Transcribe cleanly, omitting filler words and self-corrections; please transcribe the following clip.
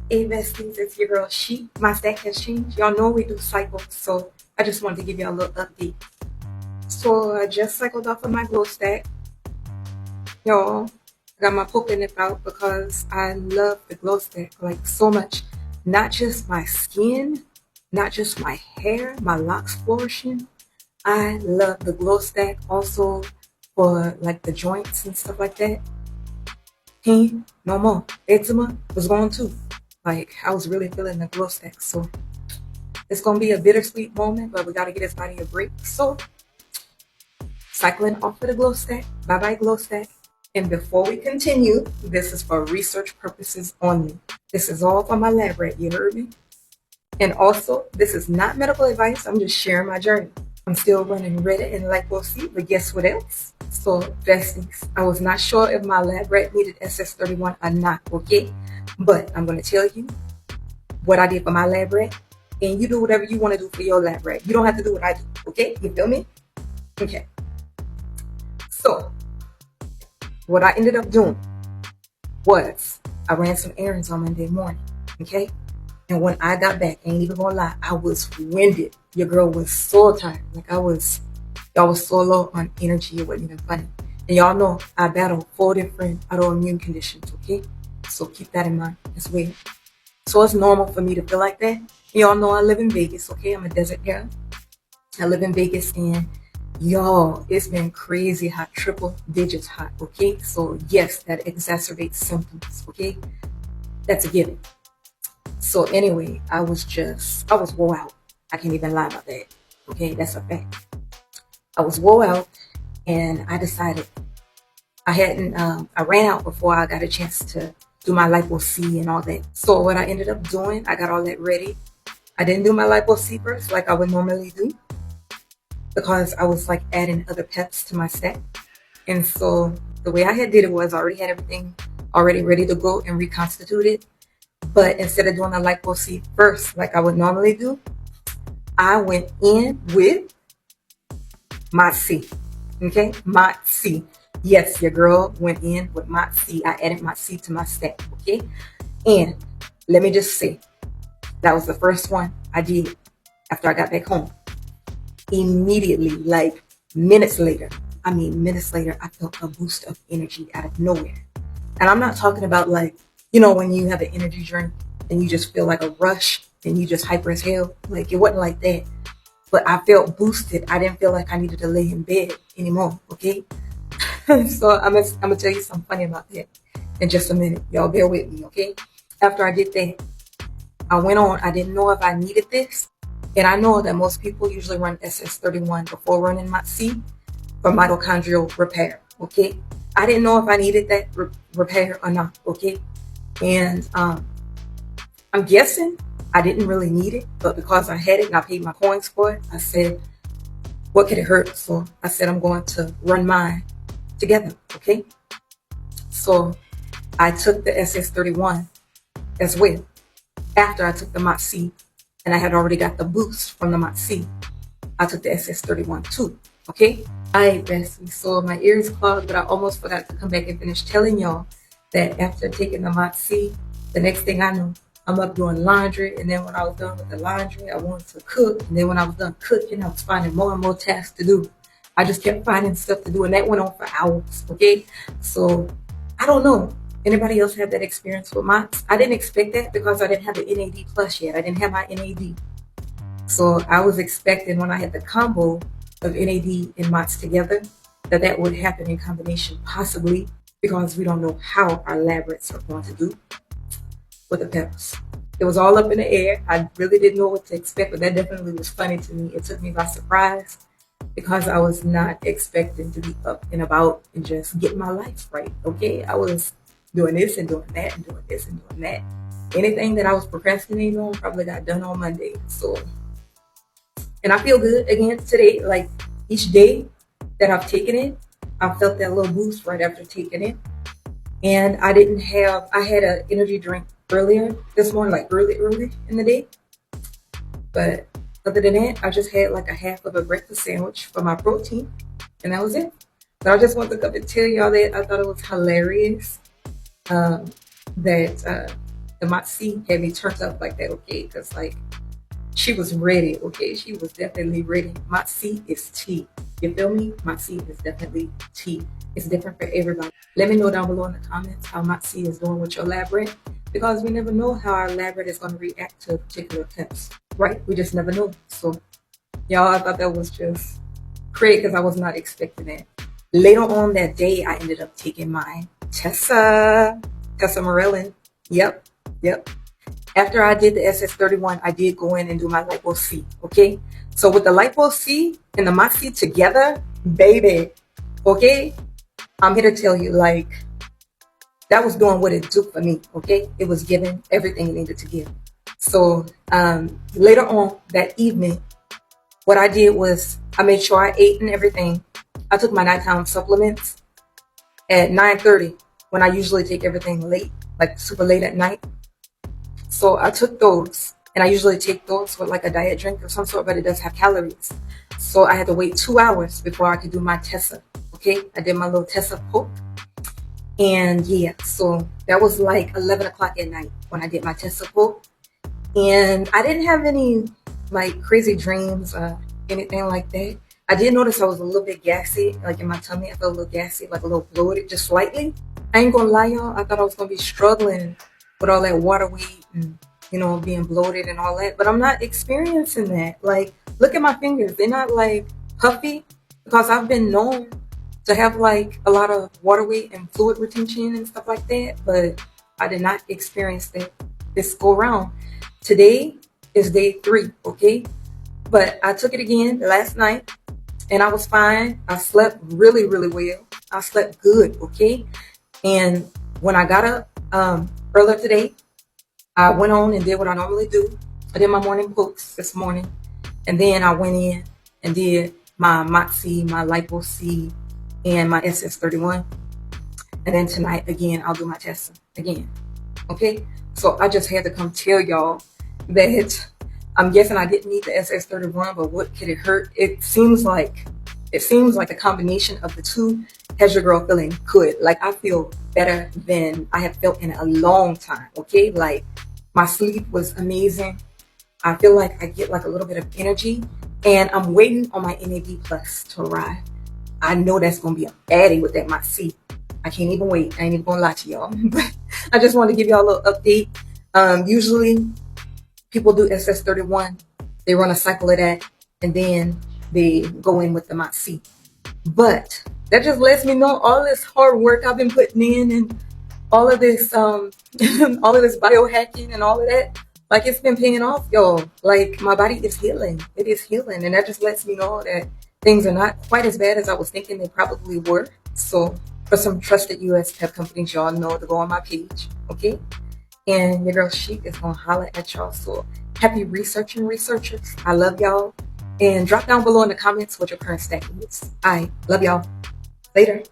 Hey besties, it's your girl She. My stack has changed. Y'all know we do cycles, so I just wanted to give y'all a little update. So I just cycled off of my glow stack. Y'all, I got my poker nip out because I love the glow stack like so much. Not just my skin, not just my hair, my locks flourishing. I love the glow stack also for like the joints and stuff like that. Pain, no more. Eczema was gone too. Like I was really feeling the glow stack. So it's gonna be a bittersweet moment, but we gotta get his body a break. So cycling off of the glow stack. Bye bye glow stack. And before we continue, this is for research purposes only. This is all for my lab rat, you heard me? And also, this is not medical advice. I'm just sharing my journey. I'm still running Reta and LipoC, but guess what else? So, besties, I was not sure if my lab rat needed SS31 or not, okay? But I'm going to tell you what I did for my lab rat, and you do whatever you want to do for your lab rat. You don't have to do what I do, okay? You feel me? Okay. So, what I ended up doing was I ran some errands on Monday morning, okay? And when I got back, ain't even gonna lie, I was winded. Your girl was so tired. Like y'all was so low on energy, it wasn't even funny. And y'all know I battle 4 different autoimmune conditions, okay? So keep that in mind as well. So it's normal for me to feel like that. Y'all know I live in Vegas, okay? I'm a desert girl. I live in Vegas and y'all, it's been crazy hot, triple digits hot, okay? So yes, that exacerbates symptoms, okay? That's a given. So anyway, I was wore out. I can't even lie about that. Okay, that's a fact. I was wore out and I decided I ran out before I got a chance to do my LipoC and all that. So what I ended up doing, I got all that ready. I didn't do my LipoC first like I would normally do because I was like adding other peps to my stack. And so the way I had did it was I already had everything already ready to go and reconstituted. But instead of doing the LipoC first, like I would normally do, I went in with MotsC. Okay, MotsC. Yes, your girl went in with MotsC. I added MotsC to my stack. Okay, and let me just say, that was the first one I did after I got back home. Immediately, like minutes later, I felt a boost of energy out of nowhere. And I'm not talking about like, when you have an energy drink and you just feel like a rush and you just hyper as hell. Like it wasn't like that. But I felt boosted. I didn't feel like I needed to lay in bed anymore. Okay. So I'm gonna tell you something funny about that in just a minute. Y'all bear with me, okay? After I did that, I went on. I didn't know if I needed this. And I know that most people usually run SS31 before running MotsC for mitochondrial repair. Okay. I didn't know if I needed that repair or not. Okay. And I'm guessing I didn't really need it, but because I had it and I paid my coins for it, I said, what could it hurt? So I said, I'm going to run mine together, okay? So I took the SS31 as well after I took the MotsC, and I had already got the boost from the MotsC. I took the SS31 too, okay? All right, bestie, so my ears clogged, but I almost forgot to come back and finish telling y'all that after taking the MotsC, the next thing I know, I'm up doing laundry. And then when I was done with the laundry, I wanted to cook. And then when I was done cooking, I was finding more and more tasks to do. I just kept finding stuff to do. And that went on for hours, okay? So I don't know. Anybody else have that experience with Mots? I didn't expect that because I didn't have the NAD plus yet. I didn't have my NAD. So I was expecting when I had the combo of NAD and Mots together, that would happen in combination possibly, because we don't know how our lab rats are going to do with the peps. It was all up in the air. I really didn't know what to expect, but that definitely was funny to me. It took me by surprise because I was not expecting to be up and about and just get my life right. Okay, I was doing this and doing that and doing this and doing that. Anything that I was procrastinating on probably got done on Monday. So, and I feel good again today. Like each day that I've taken it, I felt that little boost right after taking it. And I had an energy drink earlier this morning, like early in the day. But other than that, I just had like a half of a breakfast sandwich for my protein, and that was it. But I just wanted to come and tell y'all that I thought it was hilarious that the the MotsC had me turned up like that, okay? Because like she was ready, okay? She was definitely ready. MotsC is tea. You feel me? MotsC is definitely tea. It's different for everybody. Let me know down below in the comments how MotsC is doing with your lab rat, because we never know how our lab rat is going to react to particular peps, right? We just never know. So, y'all, I thought that was just crazy because I was not expecting it. Later on that day, I ended up taking my Tesa Morellin. Yep. After I did the SS31, I did go in and do my LipoC, okay? So with the LipoC and the MotsC together, baby, okay? I'm here to tell you, like, that was doing what it do for me, okay? It was giving everything it needed to give. So later on that evening, what I did was I made sure I ate and everything. I took my nighttime supplements at 9:30 when I usually take everything late, like super late at night. So I took those, and I usually take those with like a diet drink of some sort, but it does have calories. So I had to wait 2 hours before I could do my Tesa, okay? I did my little Tesa poke. And yeah, so that was like 11 o'clock at night when I did my Tesa poke. And I didn't have any like crazy dreams or anything like that. I did notice I was a little bit gassy, like in my tummy. I felt a little gassy, like a little bloated, just slightly. I ain't gonna lie, y'all. I thought I was gonna be struggling with all that water weight and, you know, being bloated and all that. But I'm not experiencing that. Like, look at my fingers. They're not like puffy, because I've been known to have like a lot of water weight and fluid retention and stuff like that. But I did not experience that this go around. Today is day 3, okay? But I took it again last night and I was fine. I slept really, really well. I slept good, okay? And when I got up earlier today, I went on and did what I normally do. I did my morning pokes this morning. And then I went in and did my MotsC, my LipoC, and my SS31. And then tonight, again, I'll do my Tesa again, okay? So I just had to come tell y'all that I'm guessing I didn't need the SS31, but what could it hurt? It seems like a combination of the two has your girl feeling good. Like, I feel better than I have felt in a long time, okay? Like, my sleep was amazing. I feel like I get like a little bit of energy, and I'm waiting on my NAD Plus to arrive. I know that's gonna be a baddie with that MotsC. I can't even wait. I ain't even gonna lie to y'all. But I just wanted to give y'all a little update. Usually people do SS31, they run a cycle of that, and then they go in with the MotsC. But that just lets me know all this hard work I've been putting in, and all of this all of this biohacking and all of that, like, it's been paying off, y'all. Like, my body is healing. It is healing, and that just lets me know that things are not quite as bad as I was thinking they probably were. So for some trusted US pep companies, y'all know to go on my page, okay? And your girl Chic is gonna holler at y'all. So happy researching, researchers. I love y'all. And drop down below in the comments what your current stack is. I love y'all. Later.